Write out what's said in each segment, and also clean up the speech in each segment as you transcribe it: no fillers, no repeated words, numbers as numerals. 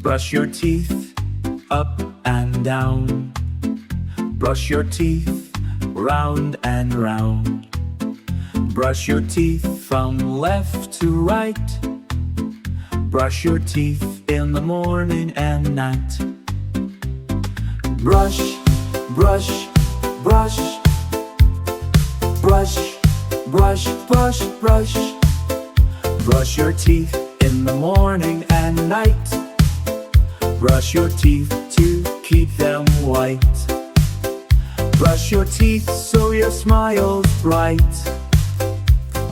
Brush your teeth up and down. Brush your teeth round and round. Brush your teeth from left to right. Brush your teeth in the morning and night. Brush, brush, brush. Brush, brush, brush, brush. Brush your teeth in the morning and night. Brush your teeth to keep them white. Brush your teeth so your smile's bright.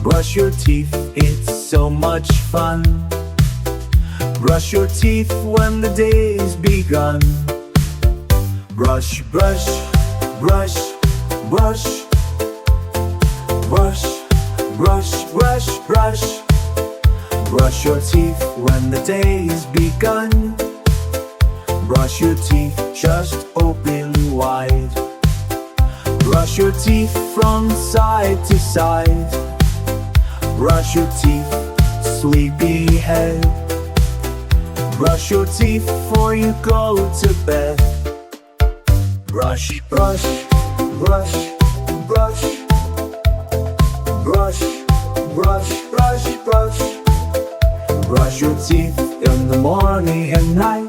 Brush your teeth, it's so much fun. Brush your teeth when the day's begun. Brush, brush, brush, brush. Brush, brush, brush, brush. Brush your teeth when the day's begun. Brush your teeth, just open wide. Brush your teeth from side to side. Brush your teeth, sleepyhead. Brush your teeth before you go to bed. Brush, brush, brush, brush. Brush, brush, brush, brush. Brush your teeth in the morning and night.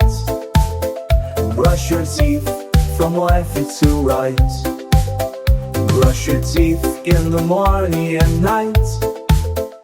Brush your teeth from left to right. Brush your teeth in the morning and night.